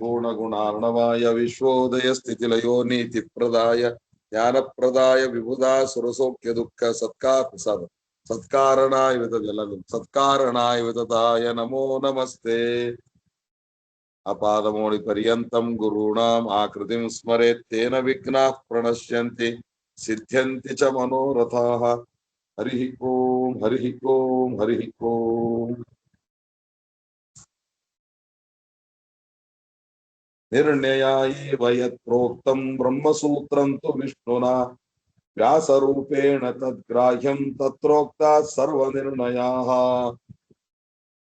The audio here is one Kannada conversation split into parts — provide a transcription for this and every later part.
परिपूर्णगुणार्णवाय विश्वोदय स्थितिलयो नीतिप्रदाय ज्ञानप्रदाय विबुधा सुरसौख्य दुःख सत्कारणाय वितताय नमो नमस्ते। अपादमौलि पर्यन्तं गुरूणाम् आकृतिं स्मरेत् तेन विघ्नाः प्रणश्यन्ति सिद्ध्यन्ति च मनोरथाः। हरिः ओम हरिः ओम हरिः ओम। निर्णयायैव यत् प्रोक्तं ब्रह्मसूत्रं तु विष्णुना व्यासरूपेण तद्ग्राह्यं तत्रोक्ता सर्वनिर्णयाः।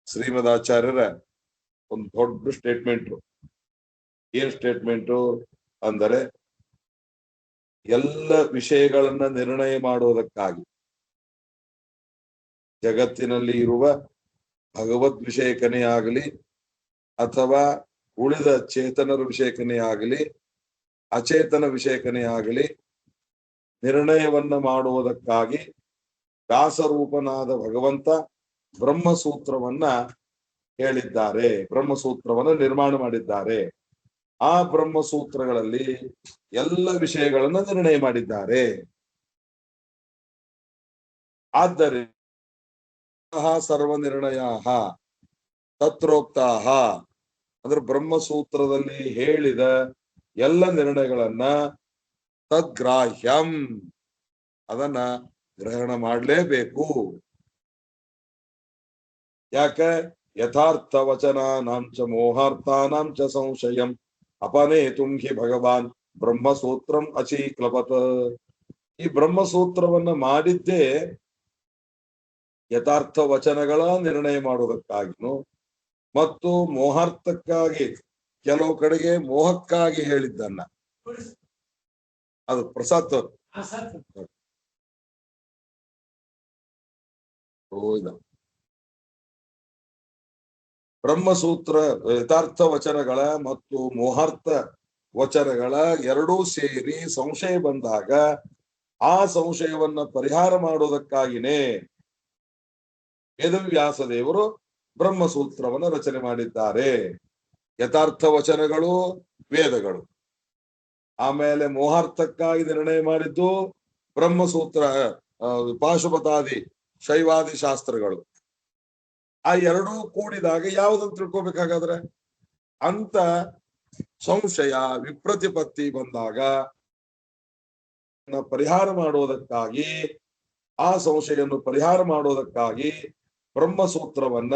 ಶ್ರೀಮದಾಚಾರ್ಯರ ಒಂದು ದೊಡ್ಡ ಸ್ಟೇಟ್ಮೆಂಟ್. ಏನ್ ಸ್ಟೇಟ್ಮೆಂಟ್ ಅಂದರೆ, ಎಲ್ಲ ವಿಷಯಗಳನ್ನ ನಿರ್ಣಯ ಮಾಡುವುದಕ್ಕಾಗಿ ಜಗತ್ತಿನಲ್ಲಿ ಇರುವ ಭಗವದ್ ವಿಷಯಕನೇ ಆಗಲಿ ಅಥವಾ ಉಳಿದ ಚೇತನರ ವಿಷಯಕನೇ ಆಗಲಿ ಅಚೇತನ ವಿಷಯಕನೇ ಆಗಲಿ ನಿರ್ಣಯವನ್ನ ಮಾಡುವುದಕ್ಕಾಗಿ ವ್ಯಾಸರೂಪನಾದ ಭಗವಂತ ಬ್ರಹ್ಮಸೂತ್ರವನ್ನ ಹೇಳಿದ್ದಾರೆ, ಬ್ರಹ್ಮಸೂತ್ರವನ್ನ ನಿರ್ಮಾಣ ಮಾಡಿದ್ದಾರೆ. ಆ ಬ್ರಹ್ಮಸೂತ್ರಗಳಲ್ಲಿ ಎಲ್ಲ ವಿಷಯಗಳನ್ನ ನಿರ್ಣಯ ಮಾಡಿದ್ದಾರೆ. ಆದ್ದರಿಂದ ಸರ್ವನಿರ್ಣಯ ತತ್ರೋಕ್ತಾ ಅಂದ್ರೆ ಬ್ರಹ್ಮಸೂತ್ರದಲ್ಲಿ ಹೇಳಿದ ಎಲ್ಲ ನಿರ್ಣಯಗಳನ್ನ ತದ್ಗ್ರಾಹ್ಯಂ ಅದನ್ನ ಗ್ರಹಣ ಮಾಡಲೇಬೇಕು. ಯಾಕೆ? ಯಥಾರ್ಥ ವಚನಾನಾಂಚ ಮೋಹಾರ್ಥಾನಾಂ ಚ ಸಂಶಯಂ ಅಪನೇತುಂ ಹಿ ಭಗವಾನ್ ಬ್ರಹ್ಮಸೂತ್ರಂ ಅಚೀಕ್ಲಪತ್. ಈ ಬ್ರಹ್ಮಸೂತ್ರವನ್ನ ಮಾಡಿದ್ದೇ ಯಥಾರ್ಥ ವಚನಗಳ ನಿರ್ಣಯ ಮಾಡುವುದಕ್ಕಾಗಿನು ಮತ್ತು ಮೋಹಾರ್ಥಕ್ಕಾಗಿ, ಕೆಲವು ಕಡೆಗೆ ಮೋಹಕ್ಕಾಗಿ ಹೇಳಿದ್ದನ್ನ. ಅದು ಪ್ರಸಾದ್ ಬ್ರಹ್ಮಸೂತ್ರ ಯಥಾರ್ಥ ವಚನಗಳ ಮತ್ತು ಮೋಹಾರ್ಥ ವಚನಗಳ ಎರಡೂ ಸೇರಿ ಸಂಶಯ ಬಂದಾಗ ಆ ಸಂಶಯವನ್ನ ಪರಿಹಾರ ಮಾಡುವುದಕ್ಕಾಗಿನೇ ವೇದವ್ಯಾಸ ದೇವರು ಬ್ರಹ್ಮಸೂತ್ರವನ್ನು ರಚನೆ ಮಾಡಿದ್ದಾರೆ. ಯಥಾರ್ಥ ವಚನಗಳು ವೇದಗಳು, ಆಮೇಲೆ ಮೋಹಾರ್ಥಕ್ಕಾಗಿ ನಿರ್ಣಯ ಮಾಡಿದ್ದು ಬ್ರಹ್ಮಸೂತ್ರ, ಪಾಶುಪತಾದಿ ಶೈವಾದಿ ಶಾಸ್ತ್ರಗಳು. ಆ ಎರಡೂ ಕೂಡಿದಾಗ ಯಾವುದನ್ನು ತಿಳ್ಕೊಬೇಕಾಗಾದ್ರೆ ಅಂತ ಸಂಶಯ ವಿಪ್ರತಿಪತ್ತಿ ಬಂದಾಗ ಪರಿಹಾರ ಮಾಡುವುದಕ್ಕಾಗಿ, ಆ ಸಂಶಯನ್ನು ಪರಿಹಾರ ಮಾಡುವುದಕ್ಕಾಗಿ ಬ್ರಹ್ಮಸೂತ್ರವನ್ನ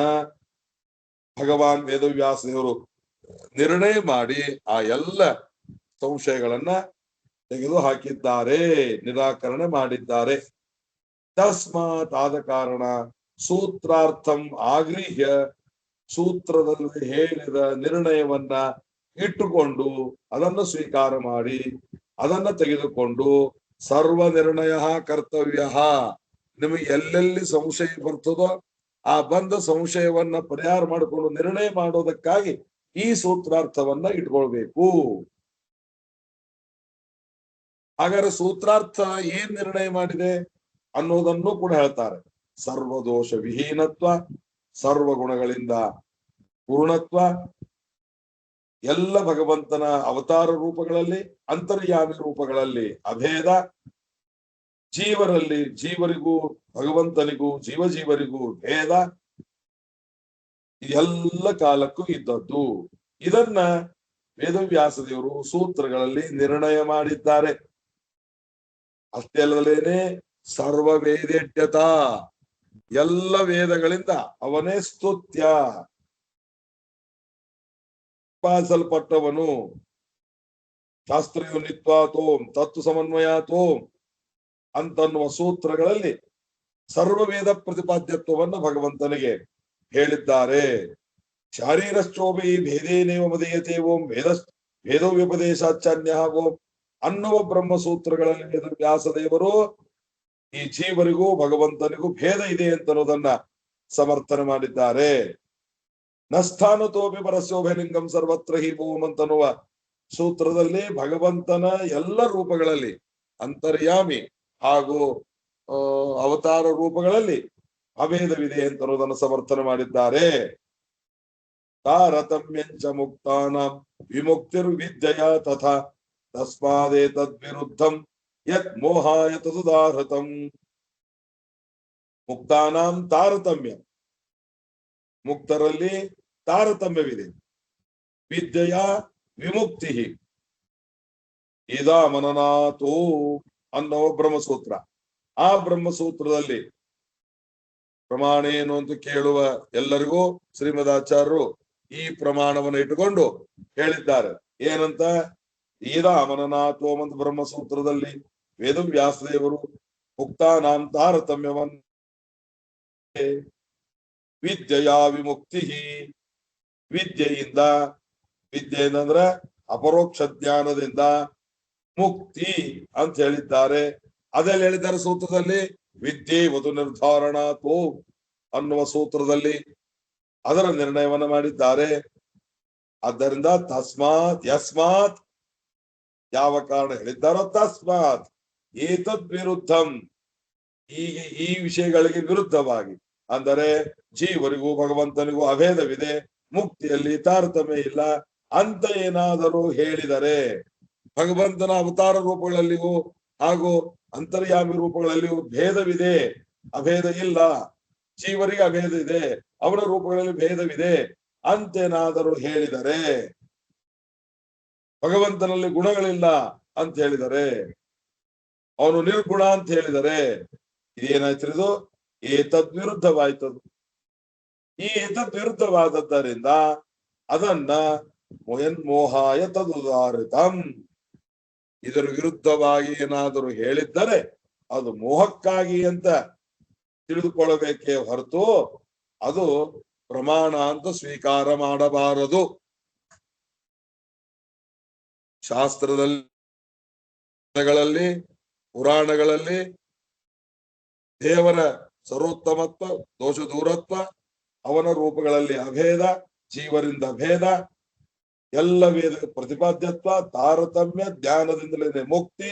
ಭಗವಾನ್ ವೇದವ್ಯಾಸ ದೇವರು ನಿರ್ಣಯ ಮಾಡಿ ಆ ಎಲ್ಲ ಸಂಶಯಗಳನ್ನ ತೆಗೆದು ಹಾಕಿದ್ದಾರೆ, ನಿರಾಕರಣೆ ಮಾಡಿದ್ದಾರೆ. ತಸ್ಮಾತ್ ಆದ ಕಾರಣ ಸೂತ್ರಾರ್ಥಂ ಆಗೃಹ್ಯ ಸೂತ್ರದಲ್ಲಿ ಹೇಳಿದ ನಿರ್ಣಯವನ್ನ ಇಟ್ಟುಕೊಂಡು ಅದನ್ನು ಸ್ವೀಕಾರ ಮಾಡಿ ಅದನ್ನ ತೆಗೆದುಕೊಂಡು ಸರ್ವ ನಿರ್ಣಯ ಕರ್ತವ್ಯ. ನಿಮಗೆ ಎಲ್ಲೆಲ್ಲಿ ಸಂಶಯ ಬರ್ತದೋ ಆ ಬಂದ ಸಂಶಯವನ್ನ ಪರಿಹಾರ ಮಾಡಿಕೊಂಡು ನಿರ್ಣಯ ಮಾಡೋದಕ್ಕಾಗಿ ಈ ಸೂತ್ರಾರ್ಥವನ್ನ ಇಟ್ಕೊಳ್ಬೇಕು. ಹಾಗಾದ್ರೆ ಸೂತ್ರಾರ್ಥ ಏನ್ ನಿರ್ಣಯ ಮಾಡಿದೆ ಅನ್ನೋದನ್ನು ಕೂಡ ಹೇಳ್ತಾರೆ. ಸರ್ವದೋಷ ವಿಹೀನತ್ವ, ಸರ್ವಗುಣಗಳಿಂದ ಪೂರ್ಣತ್ವ, ಎಲ್ಲ ಭಗವಂತನ ಅವತಾರ ರೂಪಗಳಲ್ಲಿ ಅಂತರ್ಯಾಮಿ ರೂಪಗಳಲ್ಲಿ ಅಭೇದ, ಜೀವರಲ್ಲಿ ಜೀವರಿಗೂ ಭಗವಂತನಿಗೂ ಜೀವರಿಗೂ ಭೇದ, ಎಲ್ಲ ಕಾಲಕ್ಕೂ ಇದ್ದದ್ದು. ಇದನ್ನ ವೇದವ್ಯಾಸ ದೇವರು ಸೂತ್ರಗಳಲ್ಲಿ ನಿರ್ಣಯ ಮಾಡಿದ್ದಾರೆ. ಅಷ್ಟೇ ಅಲ್ಲದೇನೆ ಸರ್ವ ವೇದೇಟ್ಯತಾ, ಎಲ್ಲ ವೇದಗಳಿಂದ ಅವನೇ ಸ್ತುತ್ಯ, ಪಾಲಿಸಲ್ಪಟ್ಟವನು. ಶಾಸ್ತ್ರಯೋನಿತ್ವಾತೋಂ ತತ್ವ ಸಮನ್ವಯಾತೋಂ ಅಂತನ್ನುವ ಸೂತ್ರಗಳಲ್ಲಿ ಸರ್ವ ವೇದ ಪ್ರತಿಪಾದ್ಯತ್ವವನ್ನು ಭಗವಂತನಿಗೆ ಹೇಳಿದ್ದಾರೆ. ಶಾರೀರಶ್ಚೋಭಿ ಭೇದೇನೇವ ಮದೀಯತೆ ಓಂ ವೇದೋ ವ್ಯಪದೇಶಾಚಾನ್ಯ ಓಂ ಅನ್ನುವ ಬ್ರಹ್ಮಸೂತ್ರಗಳಲ್ಲಿ ವೇದವ್ಯಾಸದೇವರು ಈ ಜೀವರಿಗೂ ಭಗವಂತನಿಗೂ ಭೇದ ಇದೆ ಅಂತ ಅನ್ನೋದನ್ನ ಸಮರ್ಥನೆ ಮಾಡಿದ್ದಾರೆ. ನಸ್ಥಾನತೋಪಿ ಪರಸ್ಯೋಭಯಲಿಂಗಂ ಸರ್ವತ್ರ ಹಿ ಓಂ ಅಂತನ್ನುವ ಸೂತ್ರದಲ್ಲಿ ಭಗವಂತನ ಎಲ್ಲ ರೂಪಗಳಲ್ಲಿ ಅಂತರ್ಯಾಮಿ ಹಾಗೂ ಅವತಾರ ರೂಪಗಳಲ್ಲಿ ಅಭೇದವಿದೆ ಅಂತ ಅನ್ನೋದನ್ನು ಸಮರ್ಥನೆ ಮಾಡಿದ್ದಾರೆ. ತಾರತಮ್ಯಂಚ ಮುಕ್ತಾನಾಂ ವಿಮುಕ್ತಿರ್ವಿದ್ಯೆಯ ತಥಾ ತಸ್ಮಾದೇತದ್ವಿರುದ್ಧಂ ಯತ್ ಮೋಹಾಯ ತದುದಾಹೃತಂ. ಮುಕ್ತಾನಾಂ ತಾರತಮ್ಯ, ಮುಕ್ತರಲ್ಲಿ ತಾರತಮ್ಯವಿದೆ. ವಿದ್ಯೆಯ ವಿಮುಕ್ತಿ. ಇದಾ ಮನನಾಥೋ ಅನ್ನೋ ಬ್ರಹ್ಮಸೂತ್ರ. ಆ ಬ್ರಹ್ಮಸೂತ್ರದಲ್ಲಿ ಪ್ರಮಾಣ ಏನು ಅಂತ ಕೇಳುವ ಎಲ್ಲರಿಗೂ ಶ್ರೀಮದಾಚಾರ್ಯರು ಈ ಪ್ರಮಾಣವನ್ನು ಇಟ್ಟುಕೊಂಡು ಹೇಳಿದ್ದಾರೆ. ಏನಂತ? ಇದಾ ಮನನಾಥೋ ಅಂತ ಬ್ರಹ್ಮಸೂತ್ರದಲ್ಲಿ ವೇದವ್ಯಾಸದೇವರು ಮುಕ್ತಾನಾಂ ತಾರತಮ್ಯವನ್ನು ವಿದ್ಯೆಯ ವಿಮುಕ್ತಿ, ವಿದ್ಯೆಯಿಂದ, ವಿದ್ಯೆ ಅಂದ್ರೆ ಅಪರೋಕ್ಷ ಜ್ಞಾನದಿಂದ ಮುಕ್ತಿ ಅಂತ ಹೇಳಿದ್ದಾರೆ. ಅದೆಲ್ಲ ಹೇಳಿದ್ದಾರೆ ಸೂತ್ರದಲ್ಲಿ. ವಿದ್ಯೆ ವಧು ನಿರ್ಧಾರಣಾತೋ ಅನ್ನುವ ಸೂತ್ರದಲ್ಲಿ ಅದರ ನಿರ್ಣಯವನ್ನು ಮಾಡಿದ್ದಾರೆ. ಆದ್ದರಿಂದ ತಸ್ಮಾತ್, ಯಸ್ಮಾತ್ ಯಾವ ಕಾರಣ ಹೇಳಿದ್ದಾರೋ ತಸ್ಮಾತ್ ಏತದ್ ವಿರುದ್ಧಂ, ಈ ವಿಷಯಗಳಿಗೆ ವಿರುದ್ಧವಾಗಿ, ಅಂದರೆ ಜೀವರಿಗೂ ಭಗವಂತನಿಗೂ ಅಭೇದವಿದೆ, ಮುಕ್ತಿಯಲ್ಲಿ ತಾರತಮ್ಯ ಇಲ್ಲ ಅಂತ ಏನಾದರೂ ಹೇಳಿದರೆ, ಭಗವಂತನ ಅವತಾರ ರೂಪಗಳಲ್ಲಿಯೂ ಹಾಗೂ ಅಂತರ್ಯಾಮಿ ರೂಪಗಳಲ್ಲಿಯೂ ಭೇದವಿದೆ, ಅಭೇದ ಇಲ್ಲ, ಜೀವರಿಗೆ ಅಭೇದ ಇದೆ, ಅವರ ರೂಪಗಳಲ್ಲಿ ಭೇದವಿದೆ ಅಂತೇನಾದರೂ ಹೇಳಿದರೆ, ಭಗವಂತನಲ್ಲಿ ಗುಣಗಳಿಲ್ಲ ಅಂತ ಹೇಳಿದರೆ, ಅವನು ನಿರ್ಗುಣ ಅಂತ ಹೇಳಿದರೆ ಇದೇನಾಯ್ತಿರೋದು? ಏತದ್ ವಿರುದ್ಧವಾಯ್ತದು. ಈ ಏತದ್ ವಿರುದ್ಧವಾದದ್ದರಿಂದ ಅದನ್ನ ಮೋಹಾಯ ತದುದಾರಿತಂ, ಇದರ ವಿರುದ್ಧವಾಗಿ ಏನಾದರೂ ಹೇಳಿದ್ದರೆ ಅದು ಮೋಹಕ್ಕಾಗಿ ಅಂತ ತಿಳಿದುಕೊಳ್ಳಬೇಕೇ ಹೊರತು ಅದು ಪ್ರಮಾಣ ಅಂತ ಸ್ವೀಕಾರ ಮಾಡಬಾರದು. ಶಾಸ್ತ್ರದಲ್ಲಿ, ಪುರಾಣಗಳಲ್ಲಿ ದೇವರ ಸರ್ವೋತ್ತಮತ್ವ, ದೋಷ ದೂರತ್ವ, ಅವನ ರೂಪಗಳಲ್ಲಿ ಅಭೇದ, ಜೀವರಿಂದ ಭೇದ, ಎಲ್ಲ ವೇದ ಪ್ರತಿಪಾದ್ಯತ್ವ, ತಾರತಮ್ಯ, ಜ್ಞಾನದಿಂದಲೇ ಮುಕ್ತಿ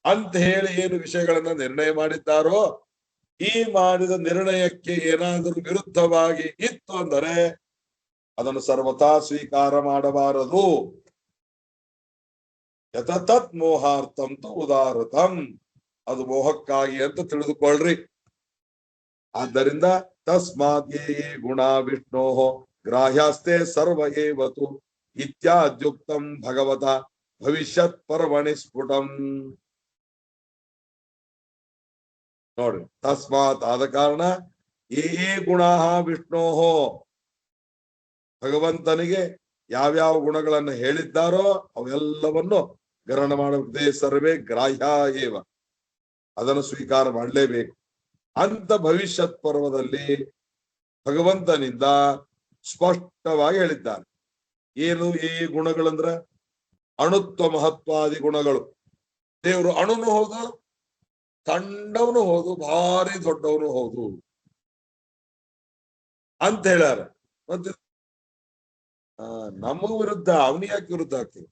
ಅಂತ ಹೇಳಿ ಏನು ವಿಷಯಗಳನ್ನ ನಿರ್ಣಯ ಮಾಡಿದ್ದಾರೋ, ಈ ಮಾಡಿದ ನಿರ್ಣಯಕ್ಕೆ ಏನಾದರೂ ವಿರುದ್ಧವಾಗಿ ಇತ್ತು ಅಂದರೆ ಅದನ್ನು ಸರ್ವತಾ ಸ್ವೀಕಾರ ಮಾಡಬಾರದು. ಯತತತ್ ಮೋಹಾರ್ಥಂ ತು ಉದಾರತಂ, ಅದು ಮೋಹಕ್ಕಾಗಿ ಅಂತ ತಿಳಿದುಕೊಳ್ಳ್ರಿ. ಆದ್ದರಿಂದ ತಸ್ಮಾತ್ ಯೇ ಗುಣ ವಿಷ್ಣೋ ಗ್ರಾಹ್ಯಾಸ್ತೆ ಸರ್ವ ಏವತು ಇತ್ಯಾದ್ಯುಕ್ತಂ ಭಗವತ ಭವಿಷ್ಯತ್ ಪರ್ವಣಿ ಸ್ಫುಟಂ. ನೋಡ್ರಿ, ತಸ್ಮಾತ್ ಆದ ಕಾರಣ, ಯೇ ಗುಣ ವಿಷ್ಣೋ, ಭಗವಂತನಿಗೆ ಯಾವ್ಯಾವ ಗುಣಗಳನ್ನು ಹೇಳಿದ್ದಾರೋ ಅವೆಲ್ಲವನ್ನು ಗ್ರಹಣ ಮಾಡದೆ ಸರ್ವೇ ಗ್ರಾಹ್ಯ ಏವ, ಅದನ್ನು ಸ್ವೀಕಾರ ಮಾಡಲೇಬೇಕು ಅಂತ ಭವಿಷ್ಯತ್ ಪರ್ವದಲ್ಲಿ ಭಗವಂತನಿಂದ ಸ್ಪಷ್ಟವಾಗಿ ಹೇಳಿದ್ದಾರೆ. ಏನು ಈ ಗುಣಗಳಂದ್ರ? ಅಣುತ್ವ ಮಹತ್ವಾದಿ ಗುಣಗಳು. ದೇವರು ಅಣುನು ಹೌದು, ಸಣ್ಣವನು ಹೌದು, ಭಾರಿ ದೊಡ್ಡವನು ಹೌದು ಅಂತ ಹೇಳ್ಯಾರ. ಮತ್ತೆ ನಮ್ಮ ವಿರುದ್ಧ ಅವನಿಗೆ ಯಾಕೆ ವಿರುದ್ಧ ಆಗ್ತದೆ?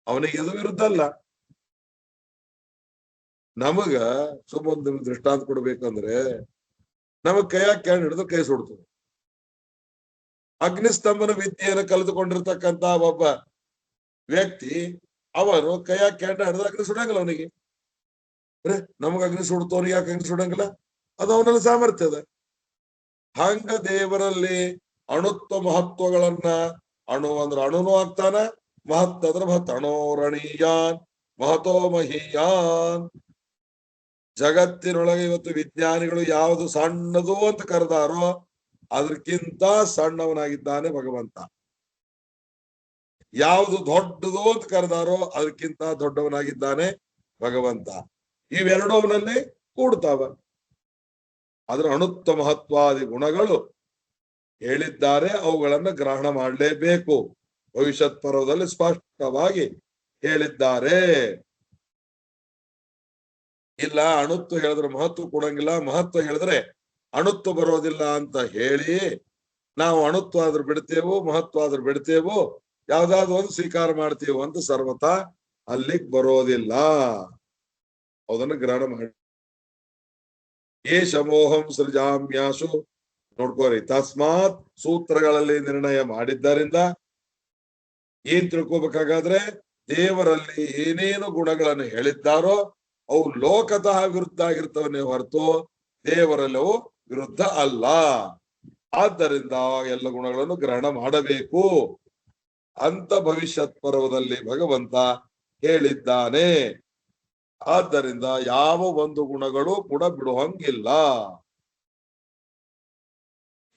ಅವನಿಗೆ ಇದು ವಿರುದ್ಧ ಅಲ್ಲ. ನಮಗ ಸುಮ್ಮೊಂದು ದೃಷ್ಟಾಂತ ಕೊಡ್ಬೇಕಂದ್ರೆ, ನಮಗ್ ಕೈಯಾಗ ಕ್ಯಾನ್ ಹಿಡಿದು ಕೈ ಸುಡ್ತದೆ. ಅಗ್ನಿಸ್ತಂಭನ ವಿದ್ಯೆಯನ್ನು ಕಲಿತುಕೊಂಡಿರ್ತಕ್ಕಂತ ಒಬ್ಬ ವ್ಯಕ್ತಿ, ಅವನು ಕೈಯಾಗ ಕ್ಯಾನ್ ಹಿಡಿದು ಅಗ್ನಿ ಸುಡಂಗಿಲ್ಲ ಅವನಿಗೆ. ನಮಗ ಅಗ್ನಿ ಸುಡ್ತವನಿಗೆ ಯಾಕೆ ಅಗ್ನಿ ಸುಡಂಗಿಲ್ಲ? ಅದು ಅವನಲ್ಲಿ ಸಾಮರ್ಥ್ಯ ಅದ. ಹಂಗ ದೇವರಲ್ಲಿ ಅಣುತ್ವ ಮಹತ್ವಗಳನ್ನ, ಅಣು ಅಂದ್ರ ಅಣುನು ಆಗ್ತಾನ, ಮಹತ್ವ ಅಂದ್ರ ಮಹತ್, ಅಣೋರಣೀಯಾನ್ ಮಹತೋ ಮಹೀಯಾನ್. ಜಗತ್ತಿನೊಳಗೆ ಇವತ್ತು ವಿಜ್ಞಾನಿಗಳು ಯಾವುದು ಸಣ್ಣದು ಅಂತ ಕರೆದಾರೋ ಅದಕ್ಕಿಂತ ಸಣ್ಣವನಾಗಿದ್ದಾನೆ ಭಗವಂತ. ಯಾವುದು ದೊಡ್ಡದು ಅಂತ ಕರೆದಾರೋ ಅದಕ್ಕಿಂತ ದೊಡ್ಡವನಾಗಿದ್ದಾನೆ ಭಗವಂತ. ಇವೆರಡು ಅವನಲ್ಲಿ ಕೂಡ್ತಾವ. ಅದರ ಅಣುತ್ವ ಮಹತ್ವಾದಿ ಗುಣಗಳು ಹೇಳಿದ್ದಾರೆ, ಅವುಗಳನ್ನ ಗ್ರಹಣ ಮಾಡಲೇಬೇಕು. ಭವಿಷ್ಯತ್ ಪರ್ವದಲ್ಲಿ ಸ್ಪಷ್ಟವಾಗಿ ಹೇಳಿದ್ದಾರೆ. ಇಲ್ಲ ಅಣುತ್ವ ಹೇಳಿದ್ರೆ ಮಹತ್ವ ಕೊಡಂಗಿಲ್ಲ, ಮಹತ್ವ ಹೇಳಿದ್ರೆ ಅಣುತ್ವ ಬರೋದಿಲ್ಲ ಅಂತ ಹೇಳಿ ನಾವು ಅಣುತ್ವ ಆದ್ರೂ ಬಿಡ್ತೇವೋ, ಮಹತ್ವ ಆದ್ರೂ ಬಿಡ್ತೇವೋ, ಯಾವ್ದಾದ್ರು ಒಂದು ಸ್ವೀಕಾರ ಮಾಡ್ತೀವೋ ಅಂತ ಸರ್ವತಾ ಅಲ್ಲಿಗ್ ಬರೋದಿಲ್ಲ. ಅದನ್ನು ಗ್ರಹಣ ಮಾಡಿ. ಏಷ ಮೋಹಂ ಸೃಜಾಮ್ಯಾಸು ನೋಡ್ಕೋರಿ. ತಸ್ಮಾತ್ ಸೂತ್ರಗಳಲ್ಲಿ ನಿರ್ಣಯ ಮಾಡಿದ್ದರಿಂದ ಏನ್ ತಿಳ್ಕೊಬೇಕಾಗಾದ್ರೆ ದೇವರಲ್ಲಿ ಏನೇನು ಗುಣಗಳನ್ನು ಹೇಳಿದ್ದಾರೋ ಅವು ಲೋಕತಃ ವಿರುದ್ಧ ಆಗಿರ್ತವನ್ನೇ ಹೊರತು ದೇವರಲ್ಲಿ ಅವು ವಿರುದ್ಧ ಅಲ್ಲ. ಆದ್ದರಿಂದ ಎಲ್ಲ ಗುಣಗಳನ್ನು ಗ್ರಹಣ ಮಾಡಬೇಕು ಅಂತ ಭವಿಷ್ಯತ್ ಪರ್ವದಲ್ಲಿ ಭಗವಂತ ಹೇಳಿದ್ದಾನೆ. ಆದ್ದರಿಂದ ಯಾವ ಒಂದು ಗುಣಗಳು ಕೂಡ ಬಿಡುವಂಗಿಲ್ಲ.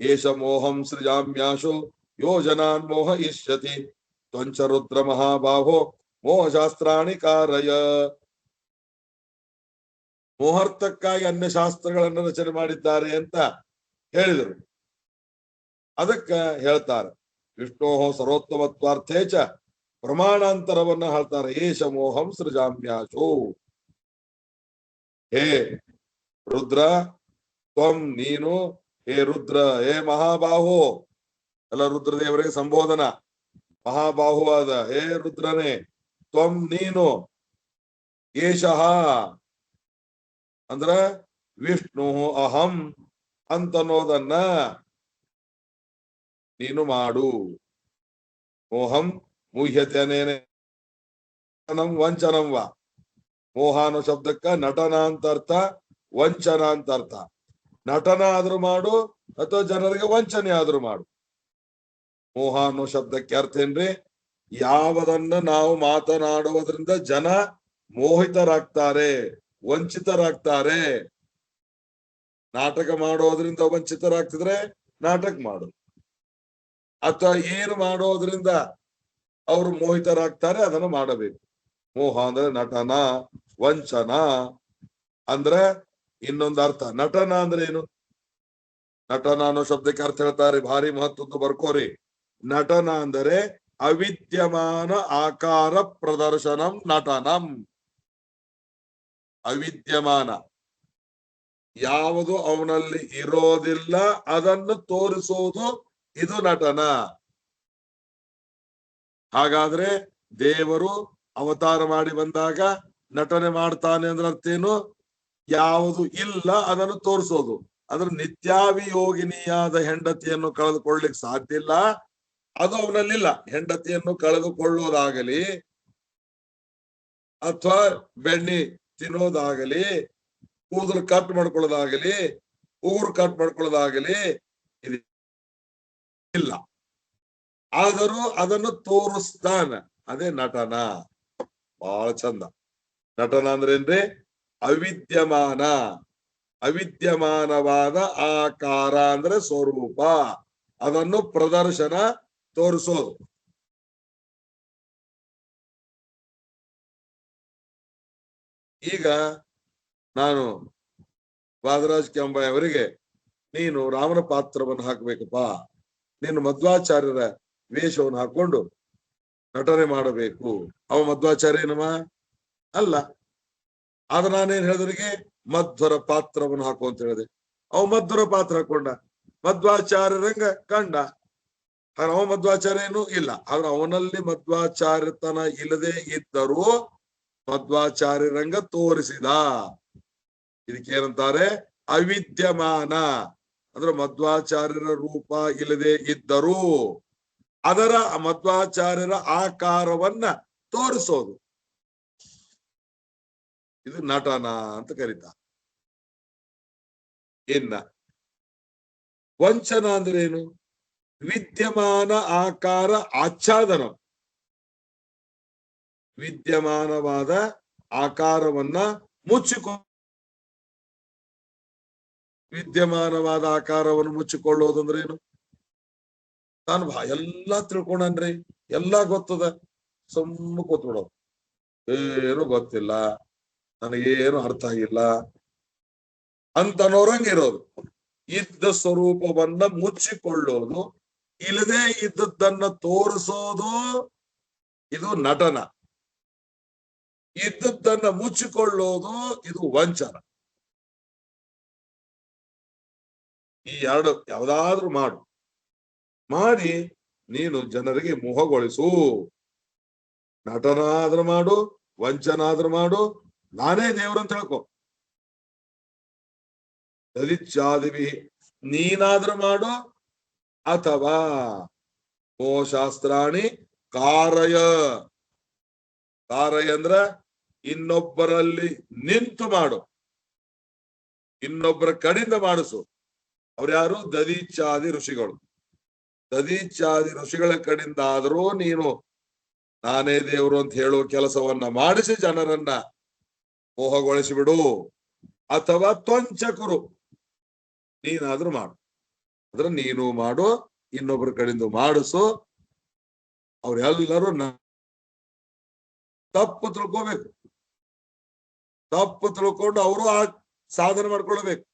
ಏಷ ಮೋಹಂ ಸೃಜಾಮ್ಯಾಶು ಯೋಜನಾನ್ ಮೋಹ ಇಷ್ಯತಿ ತ್ವಂಚ ರುದ್ರ ಮಹಾಬಾಹೋ ಮೋಹಶಾಸ್ತ್ರಾಣಿ ಕಾರಯ. ಮೋಹಾರ್ಥಕ್ಕಾಗಿ ಅನ್ಯ ಶಾಸ್ತ್ರಗಳನ್ನು ರಚನೆ ಮಾಡಿದ್ದಾರೆ ಅಂತ ಹೇಳಿದರು. ಅದಕ್ಕ ಹೇಳ್ತಾರೆ ವಿಷ್ಣೋ ಸರ್ವೋತ್ತಮತ್ವಾರ್ಥೇಚ ಪ್ರಮಾಣಾಂತರವನ್ನ ಹೇಳ್ತಾರೆ. ಏಷ ಮೋಹಂ ಸೃಜಾಮ್ಯಾಶು. ಹೇ ರುದ್ರ ತ್ವಂ ನೀನು, ಹೇ ರುದ್ರ, ಹೇ ಮಹಾಬಾಹು, ಎಲ್ಲ ರುದ್ರದೇವರಿಗೆ ಸಂಬೋಧನ. ಮಹಾಬಾಹುವಾದ ಹೇ ರುದ್ರನೇ, ತ್ವಂ ನೀನು, ಏಷಃ ಅಂದ್ರ ವಿಷ್ಣು ಅಹಂ ಅಂತನ್ನೋದನ್ನ ನೀನು ಮಾಡು. ಮೋಹಂ ಮುಹ್ಯತನೇನೆ ವಂಚನಂ ವಾ. ಮೋಹ ಅನ್ನೋ ಶಬ್ದಕ್ಕ ನಟನ ಅಂತ ಅರ್ಥ, ವಂಚನ ಅಂತ ಅರ್ಥ. ನಟನ ಆದ್ರೂ ಮಾಡು ಅಥವಾ ಜನರಿಗೆ ವಂಚನೆ ಆದ್ರೂ ಮಾಡು. ಮೋಹ ಅನ್ನೋ ಶಬ್ದಕ್ಕೆ ಅರ್ಥ ಏನ್ರಿ? ಯಾವುದನ್ನ ನಾವು ಮಾತನಾಡುವುದರಿಂದ ಜನ ಮೋಹಿತರಾಗ್ತಾರೆ, ವಂಚಿತರಾಗ್ತಾರೆ. ನಾಟಕ ಮಾಡೋದ್ರಿಂದ ವಂಚಿತರಾಗ್ತಿದ್ರೆ ನಾಟಕ ಮಾಡು, ಅಥವಾ ಏನು ಮಾಡೋದ್ರಿಂದ ಅವರು ಮೋಹಿತರಾಗ್ತಾರೆ ಅದನ್ನು ಮಾಡಬೇಕು. ಮೋಹ ಅಂದ್ರೆ ನಟನ, ವಂಚನ ಅಂದ್ರೆ ಇನ್ನೊಂದು ಅರ್ಥ. ನಟನ ಅಂದ್ರೆ ಏನು? ನಟನ ಅನ್ನೋ ಶಬ್ದಕ್ಕೆ ಅರ್ಥ ಹೇಳ್ತಾರೆ, ಭಾರಿ ಮಹತ್ವದ್ದು, ಬರ್ಕೋರಿ. ನಟನ ಅಂದರೆ ಅವಿದ್ಯಮಾನ ಆಕಾರ ಪ್ರದರ್ಶನಂ ನಟನಂ. ಅವಿದ್ಯಮಾನ, ಯಾವುದು ಅವನಲ್ಲಿ ಇರೋದಿಲ್ಲ ಅದನ್ನು ತೋರಿಸುವುದು, ಇದು ನಟನ. ಹಾಗಾದ್ರೆ ದೇವರು ಅವತಾರ ಮಾಡಿ ಬಂದಾಗ ನಟನೆ ಮಾಡ್ತಾನೆ ಅಂದ್ರೆ ಅರ್ಥ ಏನು? ಯಾವುದು ಇಲ್ಲ ಅದನ್ನು ತೋರಿಸೋದು. ಅದ್ರ ನಿತ್ಯಾಭಿಯೋಗಿನಿಯಾದ ಹೆಂಡತಿಯನ್ನು ಕಳೆದುಕೊಳ್ಳಿಕ್ ಸಾಧ್ಯ ಇಲ್ಲ, ಅದು ಅವನಲ್ಲಿಲ್ಲ. ಹೆಂಡತಿಯನ್ನು ಕಳೆದುಕೊಳ್ಳೋದಾಗಲಿ ಅಥವಾ ಬೆಣ್ಣೆ ತಿನ್ನೋದಾಗಲಿ, ಕೂದಲು ಕಟ್ ಮಾಡ್ಕೊಳ್ಳೋದಾಗಲಿ, ಉಗುರು ಕಟ್ ಮಾಡ್ಕೊಳ್ಳೋದಾಗಲಿ ಇದು ಇಲ್ಲ. ಆದರೂ ಅದನ್ನು ತೋರಿಸ್ತಾನ, ಅದೇ ನಟನ. ಬಹಳ ಚಂದ. ನಟನ ಅಂದ್ರೆ ಏನ್ರಿ? ಅವಿದ್ಯಮಾನ, ಅವಿದ್ಯಮಾನವಾದ ಆಕಾರ ಅಂದ್ರೆ ಸ್ವರೂಪ, ಅದನ್ನು ಪ್ರದರ್ಶನ, ತೋರಿಸೋದು. ಈಗ ನಾನು ವಾದರಾಜ್ ಕೆಂಬಾಯಿ ಅವರಿಗೆ, ನೀನು ರಾಮನ ಪಾತ್ರವನ್ನು ಹಾಕ್ಬೇಕಪ್ಪ, ನೀನು ಮಧ್ವಾಚಾರ್ಯರ ವೇಷವನ್ನು ಹಾಕೊಂಡು ನಟನೆ ಮಾಡಬೇಕು. ಅವ ಮಧ್ವಾಚಾರ್ಯನವ ಅಲ್ಲ. ಆದ್ರೆ ನಾನೇನ್ ಹೇಳಿದ್ರಿಗೆ ಮಧ್ವರ ಪಾತ್ರವನ್ನು ಹಾಕು ಅಂತ ಹೇಳಿದೆ. ಅವ ಮಧ್ವರ ಪಾತ್ರ ಹಾಕೊಂಡ, ಮಧ್ವಾಚಾರ್ಯರಂಗ ಕಂಡ. ಅವ ಮಧ್ವಾಚಾರ್ಯನು ಇಲ್ಲ. ಆದ್ರೆ ಅವನಲ್ಲಿ ಮಧ್ವಾಚಾರ್ಯತನ ಇಲ್ಲದೆ ಇದ್ದರೂ ಮಧ್ವಾಚಾರ್ಯರಂಗ ತೋರಿಸಿದ. ಇದಕ್ಕೇನಂತಾರೆ? ಅವಿದ್ಯಮಾನ. ಅಂದ್ರೆ ಮಧ್ವಾಚಾರ್ಯರ ರೂಪ ಇಲ್ಲದೆ ಇದ್ದರೂ ಅದರ ಮಧ್ವಾಚಾರ್ಯರ ಆಕಾರವನ್ನ ತೋರಿಸೋದು, ಇದು ನಟನ ಅಂತ ಕರೀತಾರೆ. ಇನ್ನ ವಂಚನ ಅಂದ್ರೆ ಏನು? ವಿದ್ಯಮಾನ ಆಕಾರ ಆಚ್ಛಾದನ. ವಿದ್ಯಮಾನವಾದ ಆಕಾರವನ್ನ ವಿದ್ಯಮಾನವಾದ ಆಕಾರವನ್ನು ಮುಚ್ಚಿಕೊಳ್ಳೋದಂದ್ರೆ ಏನು? ನಾನು ಎಲ್ಲಾ ತಿಳ್ಕೊಂಡನ್ರಿ, ಎಲ್ಲಾ ಗೊತ್ತದ, ಸುಮ್ಮ ಕೂತ್ಬಿಡೋದು, ಏನು ಗೊತ್ತಿಲ್ಲ, ನನಗೇನು ಅರ್ಥ ಆಗಿಲ್ಲ ಅಂತನೋರಂಗ ಇರೋದು. ಇದ್ದ ಸ್ವರೂಪವನ್ನ ಮುಚ್ಚಿಕೊಳ್ಳೋದು, ಇಲ್ಲದೆ ಇದ್ದದ್ದನ್ನ ತೋರಿಸೋದು, ಇದು ನಟನ. ಇದ್ದದ್ದನ್ನ ಮುಚ್ಚಿಕೊಳ್ಳೋದು, ಇದು ವಂಚನ. ಈ ಎರಡು ಯಾವ್ದಾದ್ರೂ ಮಾಡಿ ನೀನು ಜನರಿಗೆ ಮೋಹಗೊಳಿಸು. ನಟನ ಆದ್ರೂ ಮಾಡು, ವಂಚನ ಆದ್ರೂ ಮಾಡು, ನಾನೇ ದೇವ್ರಂತ ಹೇಳ್ಕೊ. ದಲಿಚ್ಚಾದಿವಿ ನೀನಾದ್ರೂ ಮಾಡು ಅಥವಾ ಶಾಸ್ತ್ರಾಣಿ ಕಾರಯ. ಕಾರಯ ಅಂದ್ರ ಇನ್ನೊಬ್ಬರಲ್ಲಿ ನಿಂತು ಮಾಡು, ಇನ್ನೊಬ್ಬರ ಕಡೆಯಿಂದ ಮಾಡಿಸು. ಅವ್ರು ಯಾರು? ದದೀಚಾದಿ ಋಷಿಗಳು. ದದೀಚಾದಿ ಋಷಿಗಳ ಕಡೆಯಿಂದ ಆದರೂ ನೀನು ನಾನೇ ದೇವರು ಅಂತ ಹೇಳುವ ಕೆಲಸವನ್ನ ಮಾಡಿಸಿ ಜನರನ್ನ ಮೋಹಗೊಳಿಸಿ ಬಿಡು. ಅಥವಾ ತ್ವಂಚಕರು, ನೀನಾದ್ರೂ ಮಾಡು. ಅಂದ್ರೆ ನೀನು ಮಾಡು, ಇನ್ನೊಬ್ಬರ ಕಡೆಯಿಂದ ಮಾಡಿಸು. ಅವ್ರೆಲ್ಲರೂ ತಪ್ಪು ತಿಳ್ಕೋಬೇಕು. ತಪ್ಪು ತಿಳ್ಕೊಂಡು ಅವರು ಆ ಸಾಧನೆ ಮಾಡ್ಕೊಳ್ಬೇಕು.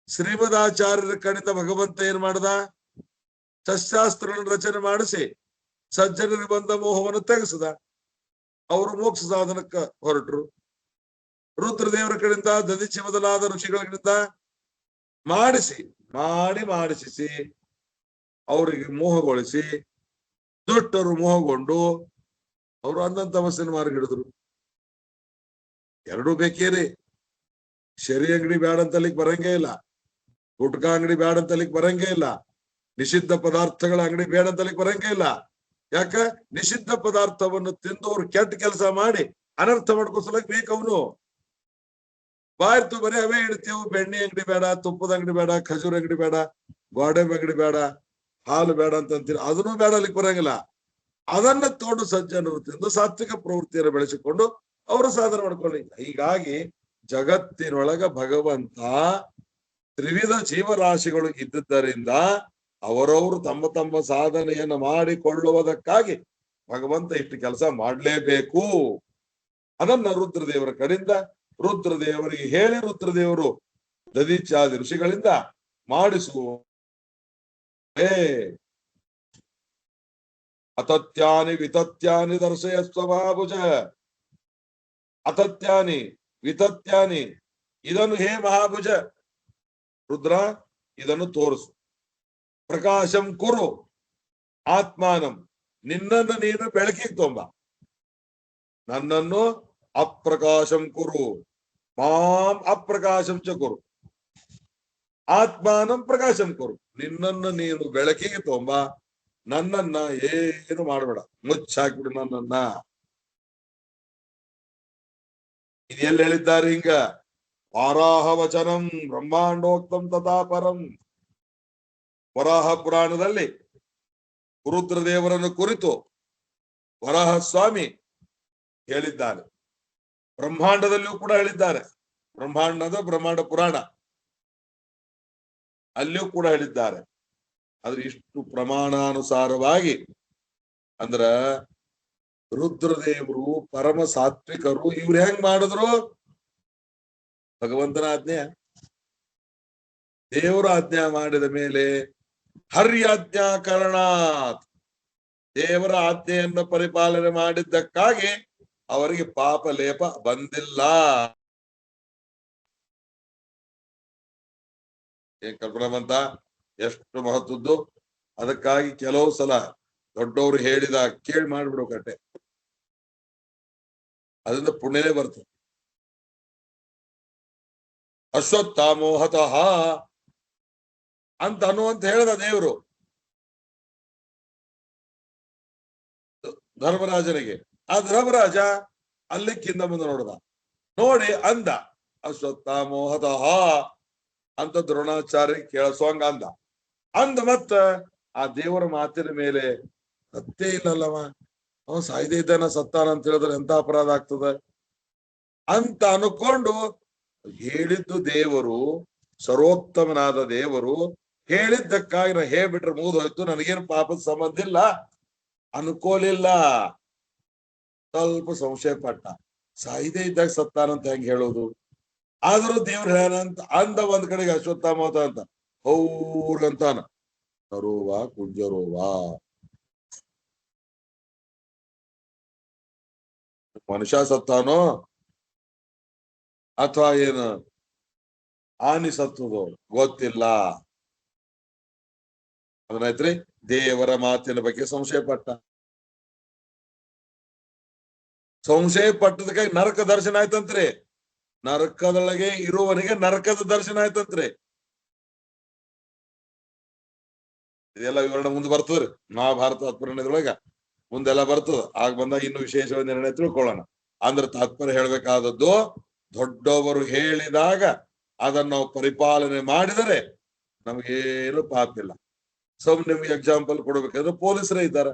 ಶ್ರೀಮದಾಚಾರ್ಯರ ಕಡೆಯಿಂದ ಭಗವಂತ ಏನ್ ಮಾಡ್ದ? ಶಸ್ತ್ರಾಸ್ತ್ರಗಳನ್ನು ರಚನೆ ಮಾಡಿಸಿ ಸಜ್ಜನರಿಗೆ ಬಂದ ಮೋಹವನ್ನು ತೆಗೆಸದ. ಅವರು ಮೋಕ್ಷ ಸಾಧನಕ್ಕ ಹೊರಟರು. ರುದ್ರದೇವರ ಕಡೆಯಿಂದ ದದಿಚಿ ಮೊದಲಾದ ಋಷಿಗಳಿಂದ ಮಾಡಿಸಿಸಿ ಅವರಿಗೆ ಮೋಹಗೊಳಿಸಿ ದುಷ್ಟರು ಮೋಹಗೊಂಡು ಅವರು ಅಂದಂತ ಅವಸ್ಥೆಯನ್ನು ಮಾರ್ಗ ಹಿಡಿದ್ರು. ಎರಡೂ ಬೇಕೇರಿ. ಶರಿ ಅಂಗಡಿ ಬ್ಯಾಡ ಅಂತಲಿಕ್ ಬರಂಗೇ ಇಲ್ಲ, ಗುಟ್ಕಾ ಅಂಗಡಿ ಬ್ಯಾಡ ಅಂತಲಿಕ್ ಬರಂಗೇ ಇಲ್ಲ, ನಿಷಿದ್ಧ ಪದಾರ್ಥಗಳ ಅಂಗಡಿ ಬೇಡ ಅಂತಲಿಕ್ ಬರಂಗೇ ಇಲ್ಲ. ಯಾಕ? ನಿಷಿದ್ಧ ಪದಾರ್ಥವನ್ನು ತಿಂದು ಅವ್ರು ಕೆಟ್ಟ ಕೆಲಸ ಮಾಡಿ ಅನರ್ಥ ಮಾಡ್ಕೋಸಲಕ್ ಬೇಕವನು. ಬಾಯ್ತು ಬರೀ ಅವೇ ಇಡ್ತೀವಿ. ಬೆಣ್ಣೆ ಅಂಗಡಿ ಬೇಡ, ತುಪ್ಪದ ಅಂಗಡಿ ಬೇಡ, ಖಜೂರ್ ಅಂಗಡಿ ಬೇಡ, ಗೋಡಂಬಿ ಅಂಗಡಿ ಬೇಡ, ಹಾಲು ಬೇಡ ಅಂತೀರಿ. ಅದನ್ನು ಬೇಡ ಅಲ್ಲಿಕ್ ಬರಂಗಿಲ್ಲ. ಅದನ್ನ ತೋಡು ಸಜ್ಜನರು ತಿಂದು ಸಾತ್ವಿಕ ಪ್ರವೃತ್ತಿಯನ್ನು ಬೆಳೆಸಿಕೊಂಡು ಅವರು ಸಾಧನೆ ಮಾಡ್ಕೊಳ್ಳಿ. ಹೀಗಾಗಿ ಜಗತ್ತಿನೊಳಗ ಭಗವಂತ ತ್ರಿವಿಧ ಜೀವರಾಶಿಗಳು ಇದ್ದುದರಿಂದ ಅವರವರು ತಮ್ಮ ತಮ್ಮ ಸಾಧನೆಯನ್ನು ಮಾಡಿಕೊಳ್ಳುವುದಕ್ಕಾಗಿ ಭಗವಂತ ಇಷ್ಟು ಕೆಲಸ ಮಾಡ್ಲೇಬೇಕು. ಅದನ್ನ ರುದ್ರದೇವರ ಕಡೆಯಿಂದ ರುದ್ರದೇವರಿಗೆ ಹೇಳಿ ರುದ್ರದೇವರು ದದೀಚಾದಿ ಋಷಿಗಳಿಂದ ಮಾಡಿಸುವ ಅತತ್ಯಾನಿ ವಿತತ್ಯಾನಿ ದರ್ಶಯ ಸ್ವಭಾಭುಜ. ಅತತ್ಯಾನಿ ವಿತತ್ಯಾನಿ, ಇದನ್ನು ಹೇ ಮಹಾಭುಜ ರುದ್ರ ಇದನ್ನು ತೋರಿಸು. ಪ್ರಕಾಶಂ ಕುರು ಆತ್ಮಾನಂ, ನಿನ್ನನ್ನು ನೀನು ಬೆಳಕಿಗೆ ತೊಂಬ. ನನ್ನನ್ನು ಅಪ್ರಕಾಶಂ ಕುರು ಮಾಂ ಅಪ್ರಕಾಶಂ ಚ ಕುರು ಆತ್ಮಾನಂ ಪ್ರಕಾಶಂ ಕುರು. ನಿನ್ನನ್ನು ನೀನು ಬೆಳಕಿಗೆ ತೊಂಬ, ನನ್ನನ್ನ ಏನು ಮಾಡಬೇಡ, ಮುಚ್ಚಾಕ್ಬಿಡು ನನ್ನನ್ನ. ಇದೆಲ್ಲ ಹೇಳಿದ್ದಾರೆ ಹಿಂಗ. ವಾರಾಹ ವಚನಂ ಬ್ರಹ್ಮಾಂಡೋಕ್ತಂ ತಥಾ ಪರಂ. ವರಾಹ ಪುರಾಣದಲ್ಲಿ ರುದ್ರದೇವರನ್ನು ಕುರಿತು ವರಾಹ ಸ್ವಾಮಿ ಹೇಳಿದ್ದಾರೆ. ಬ್ರಹ್ಮಾಂಡದಲ್ಲಿಯೂ ಕೂಡ ಹೇಳಿದ್ದಾರೆ. ಬ್ರಹ್ಮಾಂಡ ಪುರಾಣ ಅಲ್ಲಿಯೂ ಕೂಡ ಹೇಳಿದ್ದಾರೆ. ಆದ್ರೆ ಇಷ್ಟು ಪ್ರಮಾಣಾನುಸಾರವಾಗಿ ಅಂದ್ರ ರುದ್ರದೇವರು ಪರಮ ಸಾತ್ವಿಕರು. ಇವ್ರು ಹೆಂಗ್ ಮಾಡಿದ್ರು? ಭಗವಂತನ ಆಜ್ಞೆ. ದೇವರ ಆಜ್ಞಾ ಮಾಡಿದ ಮೇಲೆ ಹರ್ಯಾಜ್ಞಾಕರಣಾತ್, ದೇವರ ಆಜ್ಞೆಯನ್ನು ಪರಿಪಾಲನೆ ಮಾಡಿದ್ದಕ್ಕಾಗಿ ಅವರಿಗೆ ಪಾಪ ಲೇಪ ಬಂದಿಲ್ಲ. ಏನ್ ಕಲ್ಪನಾ ಬಂತ? ಎಷ್ಟು ಮಹತ್ವದ್ದು. ಅದಕ್ಕಾಗಿ ಕೆಲವು ಸಲ ದೊಡ್ಡವರು ಹೇಳಿದ ಕೇಳಿ ಮಾಡ್ಬಿಡೋ ಕಟ್ಟೆ, ಅದರಿಂದ ಪುಣ್ಯನೇ ಬರ್ತದೆ. ಅಶ್ವತ್ಥಾಮೋಹತಃ ಅಂತ ಅನ್ನುವಂತ ಹೇಳಿದ ದೇವರು ಧರ್ಮರಾಜನಿಗೆ. ಆ ಧರ್ಮರಾಜ ಅಲ್ಲಿಕ್ಕಿಂದ ಮುಂದೆ ನೋಡ್ದ, ನೋಡಿ ಅಂದ ಅಶ್ವತ್ಥಾಮೋಹತಃ ಅಂತ ದ್ರೋಣಾಚಾರ್ಯ ಕೇಳಿಸೋಂಗ ಅಂದ ಮತ್ತ ಆ ದೇವರ ಮಾತಿನ ಮೇಲೆ ಸತ್ತೇ ಇಲ್ಲಲ್ಲವ, ಅವ ಸಾಯ್ದೇ ಇದ್ದಾನ ಸತ್ತಾನ ಅಂತ ಹೇಳಿದ್ರೆ ಎಂತ ಅಪರಾಧ ಆಗ್ತದ ಅಂತ ಅನ್ಕೊಂಡು, ಹೇಳಿದ್ದು ದೇವರು, ಸರ್ವೋತ್ತಮನಾದ ದೇವರು ಹೇಳಿದ್ದಕ್ಕಾಗಿ ನಾ ಹೇಳ್ಬಿಟ್ರೆ ಮುಗಿದೋಯ್ತು, ನನಗೇನು ಪಾಪದ ಸಂಬಂಧ ಇಲ್ಲ ಅನ್ಕೋಲಿಲ್ಲ. ಸ್ವಲ್ಪ ಸಂಶಯ ಪಟ್ಟ, ಸಾಯ್ದೇ ಇದ್ದಾಗ ಸತ್ತಾನಂತ ಹೆಂಗ್ ಹೇಳೋದು? ಆದ್ರೂ ದೇವ್ರ ಹೇಳಂತ ಅಂದ. ಒಂದ್ ಕಡೆಗೆ ಅಶ್ವತ್ಥಾಮೋತ ಅಂತ ಹೌರಂತಾನ, ನರೋವಾ ಕುಂಜರೋವಾ. ಮನುಷ್ಯ ಸತ್ತಾನೋ ಅಥವಾ ಏನು ಆನಿ ಸತ್ತದೋ ಗೊತ್ತಿಲ್ಲ. ಅದನ್ನೈತ್ರಿ ದೇವರ ಮಾತಿನ ಬಗ್ಗೆ ಸಂಶಯ ಪಟ್ಟ. ಸಂಶಯ ಪಟ್ಟದಕ್ಕಾಗಿ ನರಕ ದರ್ಶನ ಆಯ್ತಂತ್ರಿ. ನರಕದೊಳಗೆ ಇರುವವನಿಗೆ ನರಕದ ದರ್ಶನ ಆಯ್ತಂತ್ರಿ. ಇದೆಲ್ಲ ವಿವರಣೆ ಮುಂದೆ ಬರ್ತದ್ರಿ ಮಹಾಭಾರತ ತಾತ್ಪರ್ಯದೊಳಗ ಮುಂದೆಲ್ಲ ಬರ್ತದ. ಆಗ ಬಂದಾಗ ಇನ್ನು ವಿಶೇಷವಾದ ನಿರ್ಣಯ ತಿಳ್ಕೊಳ್ಳೋಣ. ಅಂದ್ರೆ ತಾತ್ಪರ್ಯ ಹೇಳ್ಬೇಕಾದದ್ದು ದೊಡ್ಡವರು ಹೇಳಿದಾಗ ಅದನ್ನ ನಾವು ಪರಿಪಾಲನೆ ಮಾಡಿದರೆ ನಮಗೇನು ಪಾಪಿಲ್ಲ. ನಿಮ್ಗೆ ಎಕ್ಸಾಂಪಲ್ ಕೊಡ್ಬೇಕಾದ್ರೆ ಪೊಲೀಸರೇ ಇದ್ದಾರೆ.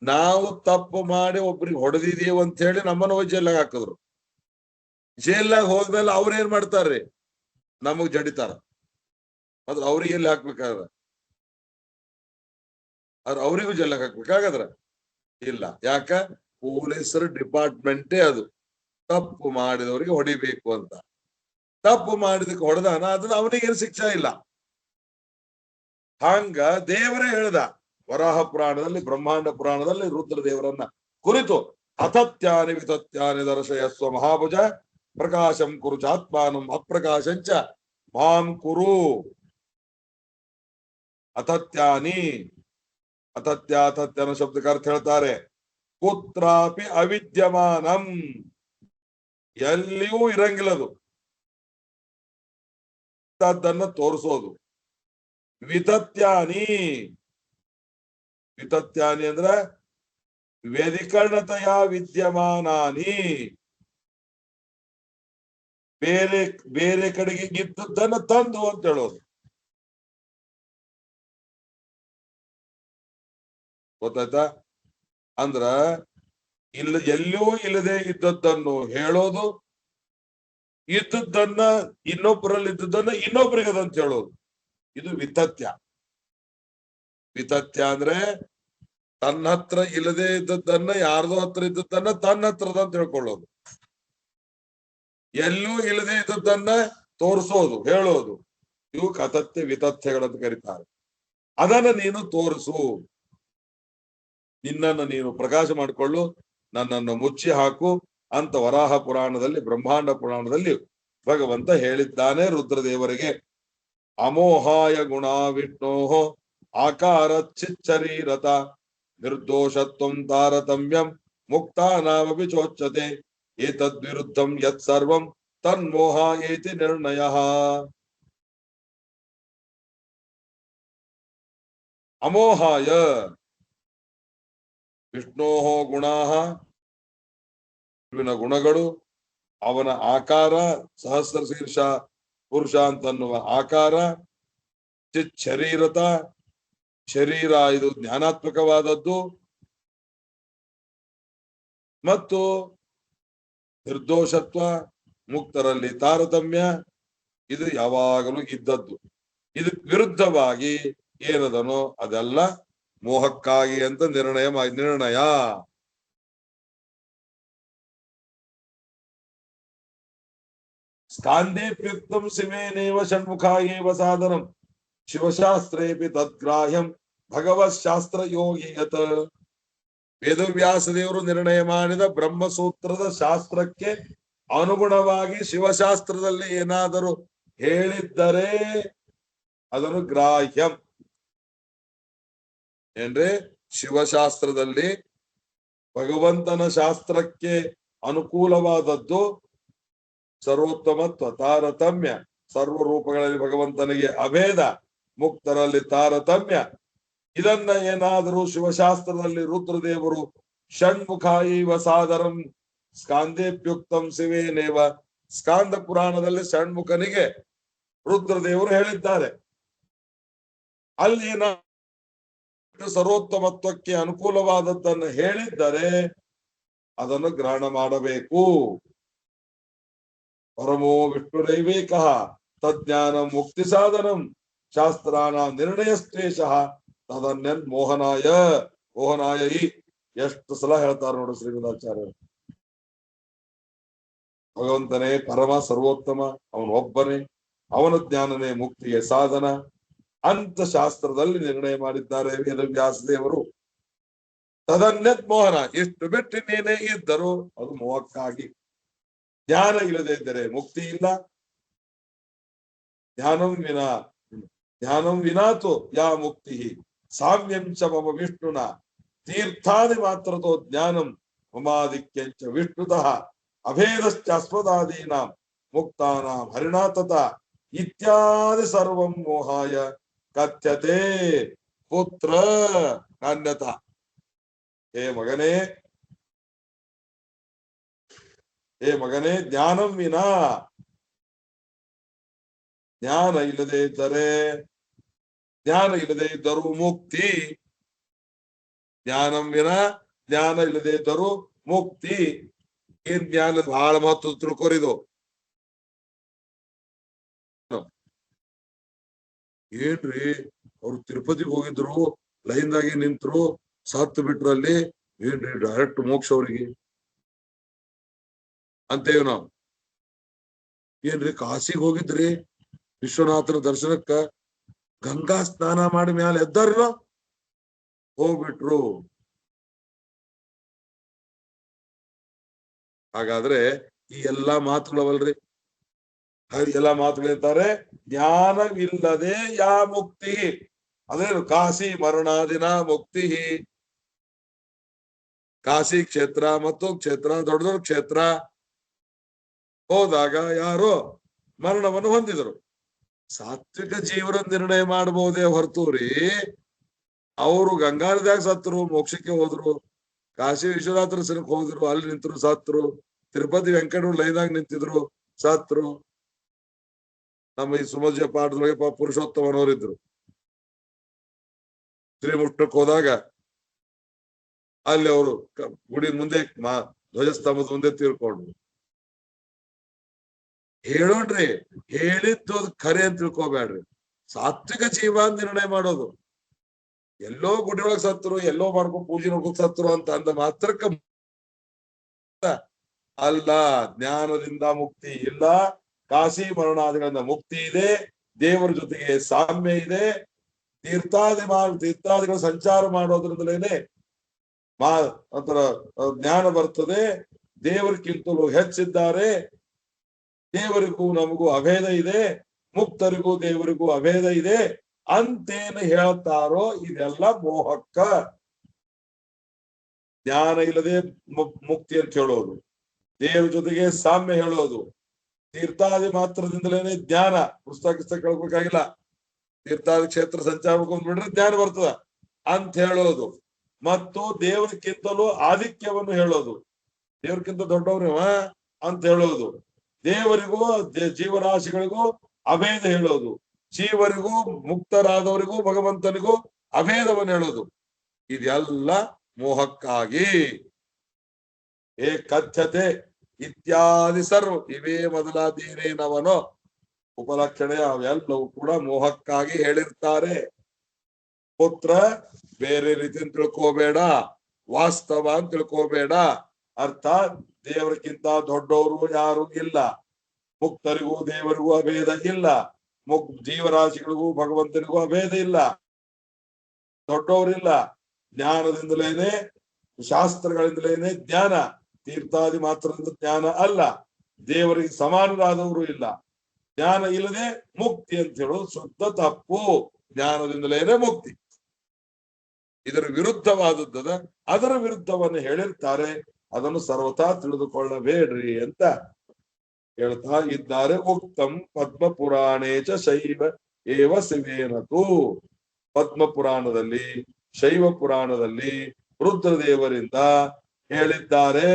ನಾವು ತಪ್ಪು ಮಾಡಿ ಒಬ್ರಿಗೆ ಹೊಡೆದಿದೀವಿ ಅಂತ ಹೇಳಿ ನಮ್ಮನ್ನ ಹೋಗಿ ಜೈಲಾಗ ಹಾಕಿದ್ರು. ಜೈಲಾಗ ಹೋದ್ಮೇಲೆ ಅವ್ರೇನ್ ಮಾಡ್ತಾರ್ರಿ, ನಮಗ್ ಜಡಿತಾರ. ಆದ್ರೆ ಅವ್ರಿಗೆ ಎಲ್ಲಿ ಹಾಕ್ಬೇಕಾದ್ರ ಅವ್ರಿಗೂ ಜೈಲಾಗ ಹಾಕ್ಬೇಕಾಗದ್ರ ಇಲ್ಲ. ಯಾಕ? ಪೊಲೀಸರ ಡಿಪಾರ್ಟ್ಮೆಂಟೇ ಅದು ತಪ್ಪು ಮಾಡಿದವರಿಗೆ ಹೊಡಿಬೇಕು ಅಂತ. ತಪ್ಪು ಮಾಡಿದಕ್ಕೆ ಹೊಡೆದಾನ, ಅದನ್ನ ಅವನಿಗೇನು ಶಿಕ್ಷೆ ಇಲ್ಲ. ಹಂಗ ದೇವರೇ ಹೇಳ್ದ ವರಾಹ ಪುರಾಣದಲ್ಲಿ, ಬ್ರಹ್ಮಾಂಡ ಪುರಾಣದಲ್ಲಿ ರುದ್ರ ದೇವರನ್ನ ಕುರಿತು ಅತತ್ಯಾನಿ ವಿತತ್ಯಾನಿ ದರ್ಶಯಸ್ವ ಮಹಾಭುಜ ಪ್ರಕಾಶಂ ಕುರು ಚಾತ್ಮಾನಂ ಅಪ್ರಕಾಶಂಚ ಮಾಂ ಕುರು. ಅತತ್ಯಾನಿ, ಅತತ್ಯ ಅನ್ನೋ ಶಬ್ದಕ್ಕೆ ಅರ್ಥ ಹೇಳ್ತಾರೆ ಕುತ್ರಾಪಿ ಅವಿದ್ಯಮಾನಂ, ಎಲ್ಲಿಯೂ ಇರಂಗಿಲ್ಲದು, ಅದನ್ನ ತೋರಿಸೋದು. ವಿತತ್ಯಾನಿ, ವಿತತ್ಯಾನಿ ಅಂದ್ರ ವ್ಯಧಿಕರಣತೆಯ ವಿದ್ಯಮಾನಾನಿ, ಬೇರೆ ಬೇರೆ ಕಡೆಗೆ ಇದ್ದದ್ದನ್ನ ತಂದು ಅಂತ ಹೇಳೋದು. ಗೊತ್ತಾಯ್ತಾ? ಅಂದ್ರ ಎಲ್ಲೂ ಇಲ್ಲದೆ ಇದ್ದದ್ದನ್ನು ಹೇಳೋದು, ಇದ್ದದ್ದನ್ನ ಇನ್ನೊಬ್ಬರಲ್ಲಿ ಇದ್ದದ್ದನ್ನ ಇನ್ನೊಬ್ಬರಿಗೆ ಅದಂತ ಹೇಳೋದು. ಇದು ವಿತತ್ಯ. ವಿತತ್ಯ ಅಂದ್ರೆ ತನ್ನ ಹತ್ರ ಇಲ್ಲದೆ ಇದ್ದದ್ದನ್ನ ಯಾರ್ದೋ ಹತ್ರ ಇದ್ದದ್ದನ್ನ ತನ್ನ ಹತ್ರದ ತಿಳ್ಕೊಳ್ಳೋದು. ಎಲ್ಲೂ ಇಲ್ಲದೆ ಇದ್ದದ್ದನ್ನ ತೋರಿಸೋದು, ಹೇಳೋದು. ಇವು ಕತತ್ಯ ವಿತಥ್ಯಗಳಂತ ಕರೀತಾರೆ. ಅದನ್ನ ನೀನು ತೋರಿಸು, ನಿನ್ನನ್ನು ನೀನು ಪ್ರಕಾಶ ಮಾಡಿಕೊಳ್ಳು, ನನ್ನನ್ನು ಮುಚ್ಚಿ ಹಾಕು ಅಂತ ವರಾಹ ಪುರಾಣದಲ್ಲಿ, ಬ್ರಹ್ಮಾಂಡ ಪುರಾಣದಲ್ಲಿ ಭಗವಂತ ಹೇಳಿದ್ದಾನೆ ರುದ್ರದೇವರಿಗೆ. ಅಮೋಹಾಯ ಗುಣ ವಿಷ್ಣೋ ಆಕಾರ ಚಿಚ್ಚರೀರತ ನಿರ್ದೋಷತ್ವಂ ತಾರತಮ್ಯಂ ಮುಕ್ತಾನಾಮಪಿ ಚೋಚ್ಯತೆ ಏತದ್ವಿರುದ್ಧಂ ಯತ್ ಸರ್ವಂ ತನ್ಮೋಹ ಏತಿ ನಿರ್ಣಯಃ. ಅಮೋಹಾಯ ವಿಷ್ಣೋ ಗುಣಾಃ, ಗುಣಗಳು, ಅವನ ಆಕಾರ ಸಹಸ್ರ ಶೀರ್ಷ ಪುರುಷ ಅಂತನ್ನುವ ಆಕಾರ, ಚಿತ್ ಶರೀರತ, ಶರೀರ ಇದು ಜ್ಞಾನಾತ್ಮಕವಾದದ್ದು, ಮತ್ತು ನಿರ್ದೋಷತ್ವ, ಮುಕ್ತರಲ್ಲಿ ತಾರತಮ್ಯ, ಇದು ಯಾವಾಗಲೂ ಇದ್ದದ್ದು. ಇದಕ್ಕೆ ವಿರುದ್ಧವಾಗಿ ಏನದನೋ ಅದೆಲ್ಲ ಮೋಹಕ್ಕಾಗಿ ಅಂತ ನಿರ್ಣಯ. ಸ್ಕಾಂದೇಪ್ಯುಕ್ತಂ ಶಿವೇನೇವ ಷಣ್ಮುಖಾ ಏವ ಸಾಧನಂ ಶಿವಶಾಸ್ತ್ರೇಪಿ ತದ್ಗ್ರಾಹ್ಯಂ ಭಗವತ್ ಶಾಸ್ತ್ರ ಯೋಗಿಯತ. ವೇದವ್ಯಾಸ ದೇವರು ನಿರ್ಣಯ ಮಾಡಿದ ಬ್ರಹ್ಮಸೂತ್ರದ ಶಾಸ್ತ್ರಕ್ಕೆ ಅನುಗುಣವಾಗಿ ಶಿವಶಾಸ್ತ್ರದಲ್ಲಿ ಏನಾದರೂ ಹೇಳಿದ್ದರೆ ಅದನ್ನು ಗ್ರಾಹ್ಯಂ. ಏನ್ರಿ? ಶಿವಶಾಸ್ತ್ರದಲ್ಲಿ ಭಗವಂತನ ಶಾಸ್ತ್ರಕ್ಕೆ ಅನುಕೂಲವಾದದ್ದು ಸರ್ವೋತ್ತಮತ್ವ, ತಾರತಮ್ಯ, ಸರ್ವರೂಪಗಳಲ್ಲಿ ಭಗವಂತನಿಗೆ ಅಭೇದ, ಮುಕ್ತರಲ್ಲಿ ತಾರತಮ್ಯ. ಇದನ್ನ ಏನಾದರೂ ಶಿವಶಾಸ್ತ್ರದಲ್ಲಿ ರುದ್ರದೇವರು ಷಣ್ಮುಖಾಯಿವ ಸಾದರಂ ಸ್ಕಾಂದೇಪ್ಯುಕ್ತಂ ಶಿವೇನೇವ, ಸ್ಕಾಂದ ಪುರಾಣದಲ್ಲಿ ಷಣ್ಮುಖನಿಗೆ ರುದ್ರದೇವರು ಹೇಳಿದ್ದಾರೆ. ಅಲ್ಲಿ ಸರ್ವೋತ್ತಮತ್ವಕ್ಕೆ ಅನುಕೂಲವಾದದ್ದನ್ನು ಹೇಳಿದ್ದರೆ ಅದನ್ನು ಗ್ರಹಣ ಮಾಡಬೇಕು. ಪರಮೋ ವಿಷ್ಣುರೈವೇಕ ತಜ್ಞಾನ ಮುಕ್ತಿ ಸಾಧನಂ ಶಾಸ್ತ್ರಾನ ನಿರ್ಣಯಸ್ತೇಷ ತದನ್ಯನ್ ಮೋಹನಾಯ ಹಿ. ಎಷ್ಟು ಸಲ ಹೇಳ್ತಾರೆ ನೋಡು ಶ್ರೀಮದಾಚಾರ್ಯರು. ಭಗವಂತನೇ ಪರಮ ಸರ್ವೋತ್ತಮ, ಅವನು ಒಬ್ಬನೇ, ಅವನ ಜ್ಞಾನನೇ ಮುಕ್ತಿಗೆ ಸಾಧನ ಅಂತ ಶಾಸ್ತ್ರದಲ್ಲಿ ನಿರ್ಣಯ ಮಾಡಿದ್ದಾರೆ ವೇದವ್ಯಾಸದೇವರು. ತದನ್ಯತ್ ಮೋಹನ, ಎಷ್ಟು ಬಿಟ್ಟಿನೇನೇ ಇದ್ದರೂ ಅದು ಮೋಹಕ್ಕಾಗಿ. ಜ್ಞಾನ ಇಲ್ಲದೆ ಇದ್ದರೆ ಮುಕ್ತಿ ಇಲ್ಲ. ಜ್ಞಾನಂ ವಿನಾತು ಯಾ ಮುಕ್ತಿ ಸಾಮ್ಯಂಚ ಮಮ ವಿಷ್ಣುನ ತೀರ್ಥಾದಿ ಮಾತ್ರತೋ ಜ್ಞಾನಂ ಮಮಾಧಿಕ್ಯಂಚ ವಿಷ್ಣುತಃ ಅಭೇದಶ್ಚ ಅಸ್ಮದಾದೀನಾಂ ಮುಕ್ತಾನಾಂ ಹರಿಣಾ ತಥಾ ಇತ್ಯಾದಿ ಸರ್ವಂ ಮೋಹಾಯ ಕಥ್ಯತೆ ಪುತ್ರ ಅನ್ಯತಾ. ಹೇ ಮಗನೇ, ಜ್ಞಾನಂ ವಿನಾ, ಜ್ಞಾನ ಇಲ್ಲದೆ ಇದ್ದರೂ ಮುಕ್ತಿ. ಜ್ಞಾನಂ ವಿನ, ಜ್ಞಾನ ಇಲ್ಲದೆ ಇದ್ದರೂ ಮುಕ್ತಿ. ಏನ್ ಜ್ಞಾನ ಬಹಳ ಮಹತ್ವ ತಿಳ್ಕೊರಿದು. ಏನ್ರಿ ಅವ್ರು ತಿರುಪತಿಗೆ ಹೋಗಿದ್ರು, ಲೈನ್ದಾಗೆ ನಿಂತ್ರು, ಸತ್ತು ಬಿಟ್ರು ಅಲ್ಲಿ. ಏನ್ರಿ ಡೈರೆಕ್ಟ್ ಮೋಕ್ಷ ಅವ್ರಿಗೆ ಅಂತೇವ್ ನಾವು. ಏನ್ರಿ ಕಾಶಿಗೆ ಹೋಗಿದ್ರಿ ವಿಶ್ವನಾಥನ ದರ್ಶನಕ್ಕ, ಗಂಗಾ ಸ್ನಾನ ಮಾಡಿ ಮ್ಯಾಲ ಎದ್ದಾರಿಲ್ಲ, ಹೋಗ್ಬಿಟ್ರು. ಹಾಗಾದ್ರೆ ಈ ಎಲ್ಲಾ ಮಾತುಗಳವಲ್ರಿ, ಎಲ್ಲಾ ಮಾತುಗಳಿರ್ತಾರೆ. ಜ್ಞಾನವಿಲ್ಲದೆ ಯಾ ಮುಕ್ತಿ, ಅದೇನು ಕಾಶಿ ಮರಣಾದಿನ ಮುಕ್ತಿ. ಕಾಶಿ ಕ್ಷೇತ್ರ ಮತ್ತು ಕ್ಷೇತ್ರ, ದೊಡ್ಡ ದೊಡ್ಡ ಕ್ಷೇತ್ರ ಹೋದಾಗ ಯಾರು ಮರಣವನ್ನು ಹೊಂದಿದರು. ಸಾತ್ವಿಕ ಜೀವನ ನಿರ್ಣಯ ಮಾಡಬಹುದೇ ಹೊರತುರಿ ಅವರು ಗಂಗಾ ನದಿಯಾಗ ಸತ್ರು, ಮೋಕ್ಷಕ್ಕೆ ಹೋದ್ರು. ಕಾಶಿ ವಿಶ್ವನಾಥರ ಸನಕ್ ಹೋದ್ರು, ಅಲ್ಲಿ ನಿಂತರು ಸತ್ರು. ತಿರುಪತಿ ವೆಂಕಟರು ಲೈನಾಗ ನಿಂತಿದ್ರು, ಸತ್ರು. ನಮ್ಮ ಈ ಸುಮಧ್ಯ ಪಾಠದೊಳಗೆ ಪುರುಷೋತ್ತಮನವರಿದ್ರು. ಶ್ರೀಮುಟ್ಟಕ್ಕೆ ಹೋದಾಗ ಅಲ್ಲಿ ಅವರು ಗುಡಿ ಮುಂದೆ ಧ್ವಜಸ್ತಂಭದ ಮುಂದೆ ತೀರ್ಕೊಂಡ್ರು. ಹೇಳೋಣ್ರಿ, ಹೇಳಿದ್ದು ಖರೆ ಅಂತ ತಿಳ್ಕೊಬೇಡ್ರಿ. ಸಾತ್ವಿಕ ಜೀವ ನಿರ್ಣಯ ಮಾಡೋದು. ಎಲ್ಲೋ ಗುಡಿ ಒಳಗ್ ಸತ್ರು, ಎಲ್ಲೋ ಮಾಡ್ಕೊಂಡು ಪೂಜೆ ನೋಡ್ಕೊಂಡು ಸತ್ರು ಅಂತ ಅಂದ ಮಾತ್ರಕ್ಕ ಅಲ್ಲ. ಜ್ಞಾನದಿಂದ ಮುಕ್ತಿ ಇಲ್ಲ, ಕಾಶಿ ಮರಣಾದಿಗಳಿಂದ ಮುಕ್ತಿ ಇದೆ, ದೇವರ ಜೊತೆಗೆ ಸಾಮ್ಯ ಇದೆ. ತೀರ್ಥಾದಿಗಳು ಸಂಚಾರ ಮಾಡೋದ್ರಿಂದಲೇನೆ ಒಂಥರ ಜ್ಞಾನ ಬರ್ತದೆ. ದೇವರಿಗಿಂತಲೂ ಹೆಚ್ಚಿದ್ದಾರೆ, ದೇವರಿಗೂ ನಮಗೂ ಅಭೇದ ಇದೆ, ಮುಕ್ತರಿಗೂ ದೇವರಿಗೂ ಅಭೇದ ಇದೆ ಅಂತೇನು ಹೇಳ್ತಾರೋ ಇದೆಲ್ಲ ಮೋಹಕ್ಕ. ಜ್ಞಾನ ಇಲ್ಲದೆ ಮುಕ್ತಿ ಅಂತ ಹೇಳೋದು, ದೇವರ ಜೊತೆಗೆ ಸಾಮ್ಯ ಹೇಳೋದು, ತೀರ್ಥಾದಿ ಮಾತ್ರದಿಂದಲೇನೆ ಜ್ಞಾನ. ಪುಸ್ತಕ ಕೇಳ್ಬೇಕಾಗಿಲ್ಲ, ತೀರ್ಥಾದಿ ಕ್ಷೇತ್ರ ಸಂಚಾರ ಮಾಡ್ಕೊಂಡ್ಬಿಟ್ರೆ ಜ್ಞಾನ ಬರ್ತದ ಅಂತ ಹೇಳೋದು. ಮತ್ತು ದೇವರಿಗಿಂತಲೂ ಆಧಿಕ್ಯವನ್ನು ಹೇಳೋದು, ದೇವ್ರಕ್ಕಿಂತ ದೊಡ್ಡವ್ರವ ಅಂತ ಹೇಳೋದು. ದೇವರಿಗೂ ಜೀವರಾಶಿಗಳಿಗೂ ಅಭೇದ ಹೇಳೋದು, ಜೀವರಿಗೂ ಮುಕ್ತರಾದವರಿಗೂ ಭಗವಂತನಿಗೂ ಅಭೇದವನ್ನು ಹೇಳೋದು. ಇದೆಲ್ಲ ಮೋಹಕ್ಕಾಗಿ. ಕಥ್ಯತೆ ಇತ್ಯಾದಿ ಸರ್ವ, ಇವೇ ಮೊದಲಾದೇನೇನವನೋ ಉಪಲಕ್ಷಣೆ ಅವೆಲ್ಲವೂ ಕೂಡ ಮೋಹಕ್ಕಾಗಿ ಹೇಳಿರ್ತಾರೆ. ಪುತ್ರ ಬೇರೆ ರೀತಿ ತಿಳ್ಕೋಬೇಡ, ವಾಸ್ತವ ಅಂತ ತಿಳ್ಕೋಬೇಡ. ಅರ್ಥಾತ್ ದೇವರಿಗಿಂತ ದೊಡ್ಡವರು ಯಾರು ಇಲ್ಲ, ಮುಕ್ತರಿಗೂ ದೇವರಿಗೂ ಅಭೇದ ಇಲ್ಲ, ಜೀವರಾಶಿಗಳಿಗೂ ಭಗವಂತನಿಗೂ ಅಭೇದ ಇಲ್ಲ, ದೊಡ್ಡವರಿಲ್ಲ. ಜ್ಞಾನದಿಂದಲೇನೆ, ಶಾಸ್ತ್ರಗಳಿಂದಲೇನೆ ಜ್ಞಾನ, ತೀರ್ಥಾದಿ ಮಾತ್ರದಿಂದ ಜ್ಞಾನ ಅಲ್ಲ. ದೇವರಿಗೆ ಸಮಾನರಾದವರು ಇಲ್ಲ. ಜ್ಞಾನ ಇಲ್ಲದೆ ಮುಕ್ತಿ ಅಂತ ಹೇಳೋದು ಶುದ್ಧ ತಪ್ಪು. ಜ್ಞಾನದಿಂದಲೇನೆ ಮುಕ್ತಿ. ಇದರ ವಿರುದ್ಧವಾದದ್ದದ, ಅದರ ವಿರುದ್ಧವನ್ನು ಹೇಳಿರ್ತಾರೆ. ಅದನ್ನು ಸರ್ವಥಾ ತಿಳಿದುಕೊಳ್ಳಬೇಡ್ರಿ ಅಂತ ಹೇಳ್ತಾ ಇದ್ದಾರೆ. ಉಕ್ತಂ ಪದ್ಮ ಪುರಾಣೇಚ ಶೈವ ಏವ ಶಿವೇನತು. ಪದ್ಮ ಪುರಾಣದಲ್ಲಿ, ಶೈವ ಪುರಾಣದಲ್ಲಿ ರುದ್ರದೇವರಿಂದ ಹೇಳಿದ್ದಾರೆ.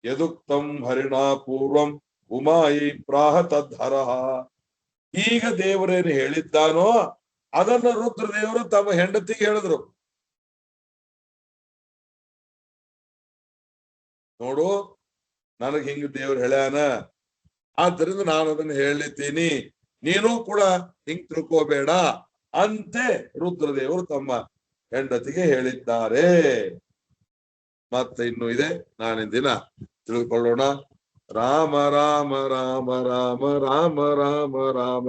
ಯದುಕ್ತಂ ಹರಿಣಾ ಪೂರ್ವಂ ಉಮಾಯಿ ಪ್ರಾಹ ತದ್ಹರಃ. ಈಗ ದೇವರೇನು ಹೇಳಿದ್ದಾನೋ ಅದನ್ನ ರುದ್ರದೇವರು ತಮ್ಮ ಹೆಂಡತಿಗೆ ಹೇಳಿದ್ರು. ನೋಡು, ನನಗ್ ಹಿಂಗ ದೇವ್ರು ಹೇಳ್ಯಾನ, ಆದ್ದರಿಂದ ನಾನು ಅದನ್ನ ಹೇಳಿದ್ದೀನಿ, ನೀನು ಕೂಡ ಹಿಂಗ್ ತಿಳ್ಕೋಬೇಡ ಅಂತೆ ರುದ್ರದೇವರು ತಮ್ಮ ಹೆಂಡತಿಗೆ ಹೇಳಿದ್ದಾರೆ. ಮತ್ತೆ ಇನ್ನು ಇದೆ, ನಾಳಿನ ದಿನ ತಿಳ್ಕೊಳ್ಳೋಣ. ರಾಮ ರಾಮ ರಾಮ ರಾಮ ರಾಮ ರಾಮ ರಾಮ